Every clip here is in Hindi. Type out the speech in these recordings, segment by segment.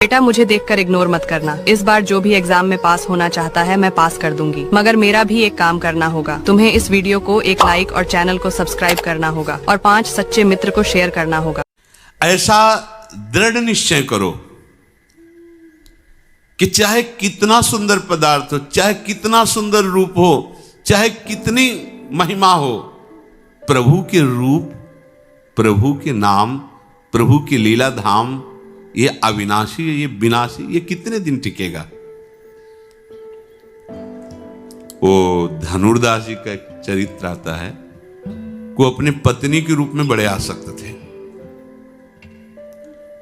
बेटा मुझे देखकर इग्नोर मत करना। इस बार जो भी एग्जाम में पास होना चाहता है मैं पास कर दूंगी, मगर मेरा भी एक काम करना होगा। तुम्हें इस वीडियो को एक लाइक और चैनल को सब्सक्राइब करना होगा और 5 सच्चे मित्र को शेयर करना होगा। ऐसा दृढ़ निश्चय करो कि चाहे कितना सुंदर पदार्थ हो, चाहे कितना सुंदर रूप हो, चाहे कितनी महिमा हो, प्रभु के रूप, प्रभु के नाम, प्रभु की लीला धाम, ये अविनाशी है, ये विनाशी, ये कितने दिन टिकेगा। वो धनुर्दास जी का एक चरित्र आता है, वो अपने पत्नी के रूप में बड़े आसक्त थे।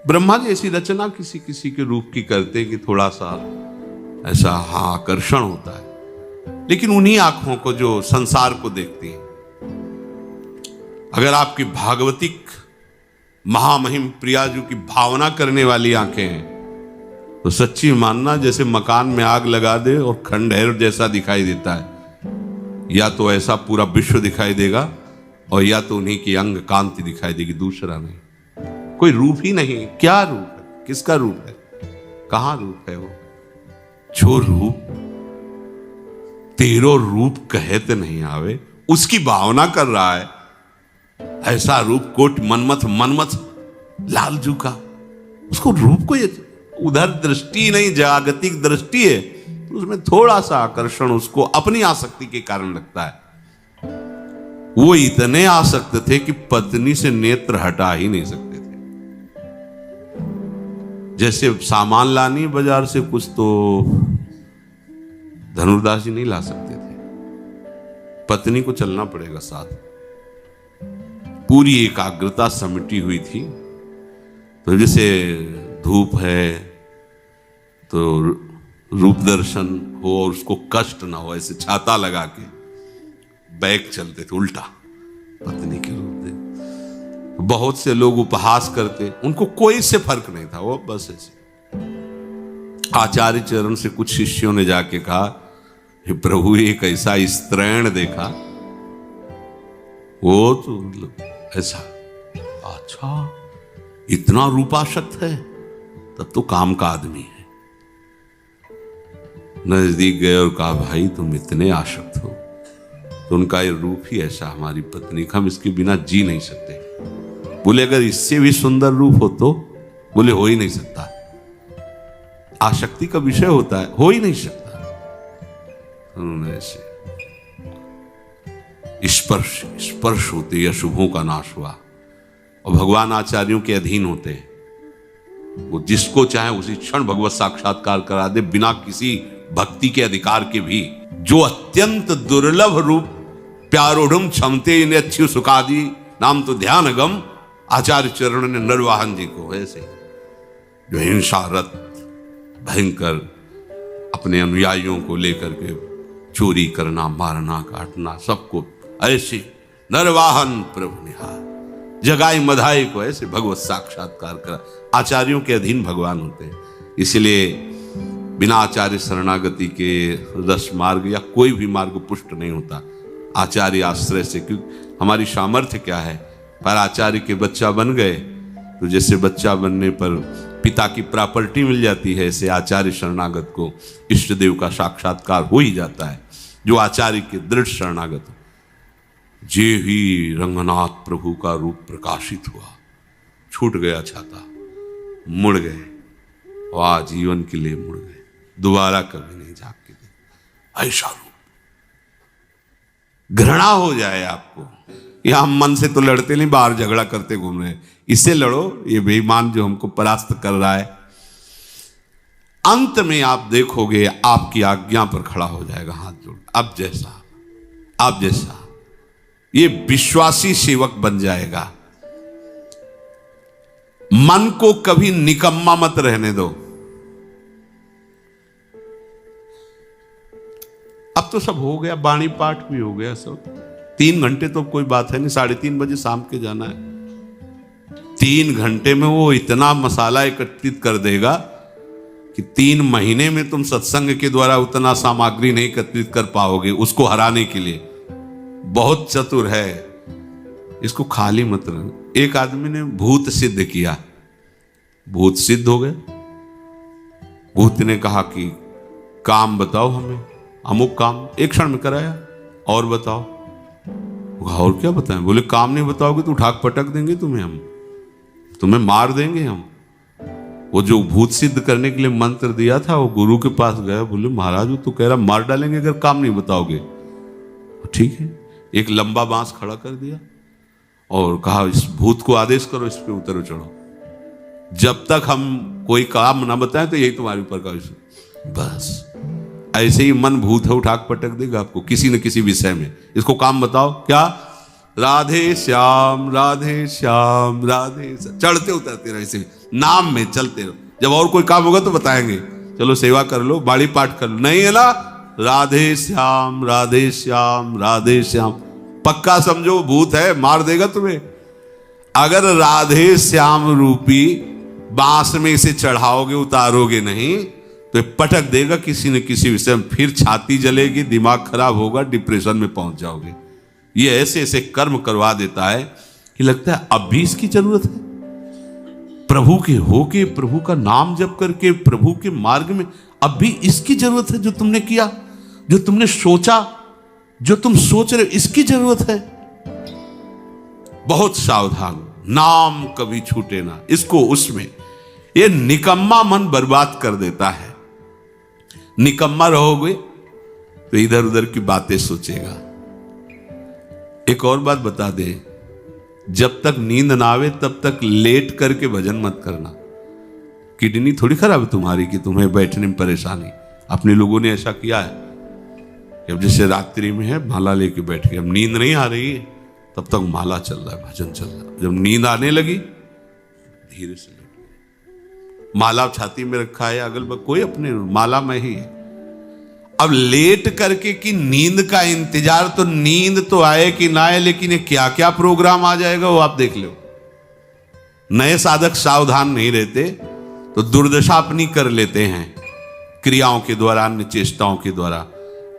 ब्रह्मा जी ऐसी रचना किसी किसी के रूप की करते कि थोड़ा सा ऐसा आकर्षण होता है, लेकिन उन्हीं आंखों को जो संसार को देखती हैं। अगर आपकी भागवतिक महामहिम प्रियाजू की भावना करने वाली आंखें हैं तो सच्ची मानना जैसे मकान में आग लगा दे और खंडहर जैसा दिखाई देता है। या तो ऐसा पूरा विश्व दिखाई देगा और या तो उन्हीं की अंग कांति दिखाई देगी, दूसरा नहीं। कोई रूप ही नहीं। क्या रूप है, किसका रूप है, कहां रूप है वो? जो रूप तेरो रूप कहते नहीं आवे, उसकी भावना कर रहा है। ऐसा रूप कोट मनमथ लालजू का, उसको रूप को ये उधर दृष्टि नहीं, जागतिक दृष्टि है, तो उसमें थोड़ा सा आकर्षण उसको अपनी आसक्ति के कारण लगता है। वो इतने आसक्त थे कि पत्नी से नेत्र हटा ही नहीं सकते थे। जैसे सामान लानी बाजार से कुछ, तो धनुर्दास जी नहीं ला सकते थे, पत्नी को चलना पड़ेगा साथ। पूरी एकाग्रता समिटी हुई थी। तो जैसे धूप है तो रूप दर्शन हो और उसको कष्ट ना हो, ऐसे छाता लगा के बैग चलते थे उल्टा, पत्नी के रूप दे। बहुत से लोग उपहास करते, उनको कोई से फर्क नहीं था, वो बस ऐसे। आचार्य चरण से कुछ शिष्यों ने जाके कहा, हे प्रभु एक ऐसा स्त्रैण देखा, वो तो मतलब ऐसा, अच्छा इतना रूपाशक्त है, तब तो काम का आदमी है। नजदीक गए और कहा, भाई तुम इतने आसक्त हो, तो उनका ये रूप ही ऐसा, हमारी पत्नी का, हम इसके बिना जी नहीं सकते। बोले अगर इससे भी सुंदर रूप हो तो? बोले हो ही नहीं सकता, आसक्ति का विषय होता है, हो ही नहीं सकता। उन्होंने ऐसे स्पर्श होते या शुभों का नाश हुआ, और भगवान आचार्यों के अधीन होते हैं। वो जिसको चाहे उसी क्षण भगवत साक्षात्कार करा दे, बिना किसी भक्ति के अधिकार के भी। जो अत्यंत दुर्लभ रूप प्यारोढ़ क्षमते अच्छी सुखादि नाम तो ध्यान गम, आचार्य चरण ने नरवाहन जी को ऐसे, जो हिंसारत भयंकर अपने अनुयायियों को लेकर के चोरी करना, मारना, काटना, सबको ऐसे नरवाहन प्रभु निहार, जगाई मधाई को ऐसे भगवत साक्षात्कार करा। आचार्यों के अधीन भगवान होते हैं। इसलिए बिना आचार्य शरणागति के रस मार्ग या कोई भी मार्ग पुष्ट नहीं होता, आचार्य आश्रय से। क्योंकि हमारी सामर्थ्य क्या है, पर आचार्य के बच्चा बन गए तो जैसे बच्चा बनने पर पिता की प्रॉपर्टी मिल जाती है, ऐसे आचार्य शरणागत को इष्ट देव का साक्षात्कार हो ही जाता है। जो आचार्य के दृढ़ शरणागत, जे ही रंगनाथ प्रभु का रूप प्रकाशित हुआ, छूट गया छाता, मुड़ गए और आजीवन के लिए मुड़ गए, दोबारा कभी नहीं झांक के देख। ऐसा रूप घृणा हो जाए आपको। यहां हम मन से तो लड़ते नहीं, बाहर झगड़ा करते घूम रहे हैं, इससे लड़ो, ये बेईमान जो हमको परास्त कर रहा है, अंत में आप देखोगे आपकी आज्ञा पर खड़ा हो जाएगा हाथ जोड़। अब जैसा, आप जैसा, ये विश्वासी सेवक बन जाएगा। मन को कभी निकम्मा मत रहने दो। अब तो सब हो गया, बाणी पाठ भी हो गया सब। 3 घंटे तो कोई बात है नहीं, 3:30 बजे शाम के जाना है। 3 घंटे में वो इतना मसाला एकत्रित कर देगा कि 3 महीने में तुम सत्संग के द्वारा उतना सामग्री नहीं एकत्रित कर पाओगे उसको हराने के लिए। बहुत चतुर है, इसको खाली मत रहो। एक आदमी ने भूत सिद्ध किया, भूत सिद्ध हो गए, भूत ने कहा कि काम बताओ हमें, अमुक काम। एक क्षण में कराया। और बताओ। और क्या बताएं? बोले काम नहीं बताओगे तो उठा पटक देंगे तुम्हें, हम तुम्हें मार देंगे हम। वो जो भूत सिद्ध करने के लिए मंत्र दिया था, वो गुरु के पास गया। बोले महाराज वो तो कह रहा मार डालेंगे अगर काम नहीं बताओगे। ठीक है, एक लंबा बांस खड़ा कर दिया और कहा इस भूत को आदेश करो, इस पे उतरो चढ़ो। जब तक हम कोई काम ना बताएं तो यही तुम्हारे ऊपर का विषय। बस ऐसे ही मन भूत है, उठा पटक देगा आपको किसी न किसी विषय में। इसको काम बताओ, क्या? राधे श्याम राधे श्याम राधे श्याम। चढ़ते उतरते रहो, ऐसे नाम में चलते रहो। जब और कोई काम होगा तो बताएंगे, चलो सेवा कर लो, बाड़ी पाठ कर लो। नहीं है ना, राधे श्याम राधे श्याम राधे श्याम। पक्का समझो भूत है, मार देगा तुम्हें। अगर राधे श्याम रूपी बांस में इसे चढ़ाओगे, उतारोगे नहीं तो पटक देगा किसी न किसी विषय में। फिर छाती जलेगी, दिमाग खराब होगा, डिप्रेशन में पहुंच जाओगे। ये ऐसे ऐसे कर्म करवा देता है कि लगता है अब भी इसकी जरूरत है। प्रभु के होके, प्रभु का नाम जप करके, प्रभु के मार्ग में अब भी इसकी जरूरत है। जो तुमने किया, जो तुमने सोचा, जो तुम सोच रहे हो, इसकी जरूरत है। बहुत सावधान, नाम कभी छूटे ना। इसको उसमें ये निकम्मा मन बर्बाद कर देता है। निकम्मा रहोगे तो इधर उधर की बातें सोचेगा। एक और बात बता दे, जब तक नींद ना आवे तब तक लेट करके भजन मत करना। किडनी थोड़ी खराब है तुम्हारी कि तुम्हें बैठने में परेशानी। अपने लोगों ने ऐसा किया है कि अब जैसे रात्रि में है माला लेके बैठ के, अब नींद नहीं आ रही है तब तक माला चल रहा है, भजन चल रहा है। जब नींद आने लगी धीरे से लेट गए। माला छाती में रखा है, अगल बगल कोई अपने माला में ही है। अब लेट करके कि नींद का इंतजार, तो नींद तो आए कि ना आए, लेकिन ये क्या क्या प्रोग्राम आ जाएगा वो आप देख लो। नए साधक सावधान नहीं रहते तो दुर्दशा अपनी कर लेते हैं क्रियाओं के द्वारा, अन्य चेष्टाओं के द्वारा।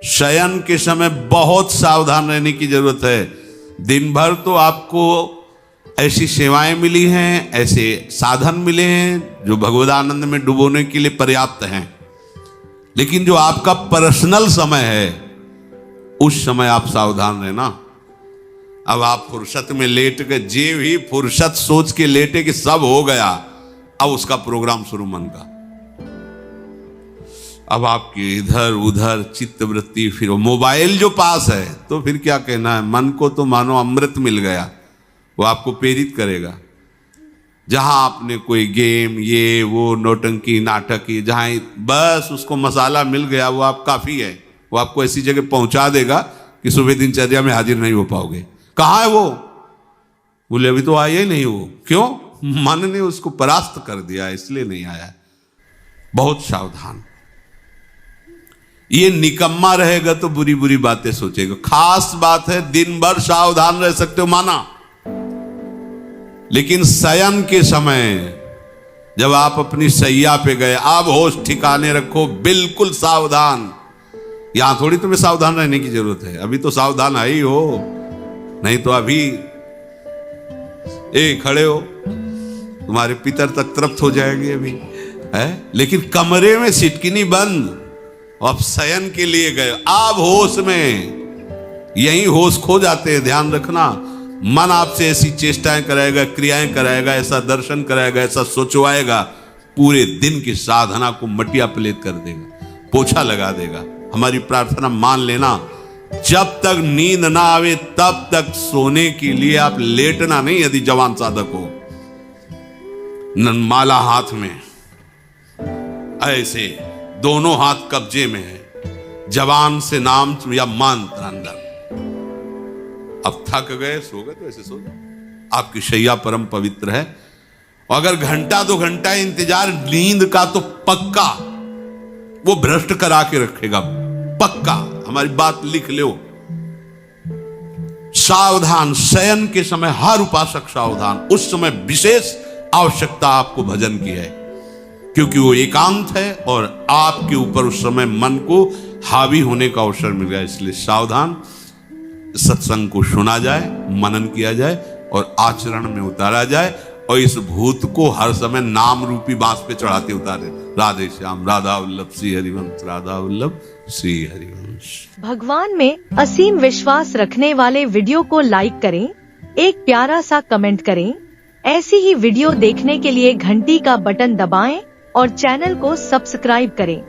शयन के समय बहुत सावधान रहने की जरूरत है। दिन भर तो आपको ऐसी सेवाएं मिली हैं, ऐसे साधन मिले हैं जो भगवदानंद में डुबोने के लिए पर्याप्त हैं, लेकिन जो आपका पर्सनल समय है उस समय आप सावधान रहना। अब आप फुर्सत में लेट के, जे भी फुर्सत सोच के लेटे कि सब हो गया, अब उसका प्रोग्राम शुरू मन का। अब आपकी इधर उधर चित्तवृत्ति, फिर मोबाइल जो पास है तो फिर क्या कहना है। मन को तो मानो अमृत मिल गया, वो आपको प्रेरित करेगा। जहां आपने कोई गेम, ये वो नौटंकी नाटक, जहां बस उसको मसाला मिल गया, वो आप काफी है। वो आपको ऐसी जगह पहुंचा देगा कि सुबह दिनचर्या में हाजिर नहीं हो पाओगे। कहां है वो? बोले अभी तो आया ही नहीं वो। क्यों? मन ने उसको परास्त कर दिया, इसलिए नहीं आया। बहुत सावधान। ये निकम्मा रहेगा तो बुरी बुरी बातें सोचेगा। खास बात है, दिन भर सावधान रह सकते हो माना, लेकिन शयन के समय जब आप अपनी सैया पे गए, अब होश ठिकाने रखो, बिल्कुल सावधान। यहां थोड़ी तुम्हें सावधान रहने की जरूरत है, अभी तो सावधान है ही हो, नहीं तो अभी खड़े हो, तुम्हारे पितर तक तृप्त हो जाएंगे अभी है। लेकिन कमरे में सिटकिनी बंद, अब शयन के लिए गए, अब होश में। यही होश खो जाते हैं, ध्यान रखना। मन आपसे ऐसी चेष्टाएं कराएगा, क्रियाएं कराएगा, ऐसा दर्शन कराएगा, ऐसा सोचवाएगा, पूरे दिन की साधना को मटिया पलेट कर देगा, पोछा लगा देगा। हमारी प्रार्थना मान लेना, जब तक नींद ना आवे तब तक सोने के लिए आप लेटना नहीं। यदि जवान साधक हो, माला हाथ में, ऐसे दोनों हाथ कब्जे में है, जवान से नाम या मंत्र अंदर। अब थक गए, सो गए तो ऐसे सो जाओ। आपकी शैया परम पवित्र है। अगर घंटा 2 घंटा इंतजार नींद का, तो पक्का वो भ्रष्ट करा के रखेगा, पक्का। हमारी बात लिख लो। सावधान, शयन के समय हर उपासक सावधान। उस समय विशेष आवश्यकता आपको भजन की है, क्योंकि वो एकांत है और आपके ऊपर उस समय मन को हावी होने का अवसर मिल गया। इसलिए सावधान। सत्संग को सुना जाए, मनन किया जाए और आचरण में उतारा जाए, और इस भूत को हर समय नाम रूपी बांस पे चढ़ाते उतारे। राधे श्याम, राधा वल्लभ श्री हरिवंश, राधा वल्लभ श्री हरिवंश। भगवान में असीम विश्वास रखने वाले वीडियो को लाइक करें, एक प्यारा सा कमेंट करें। ऐसी ही वीडियो देखने के लिए घंटी का बटन दबाएं और चैनल को सब्सक्राइब करें।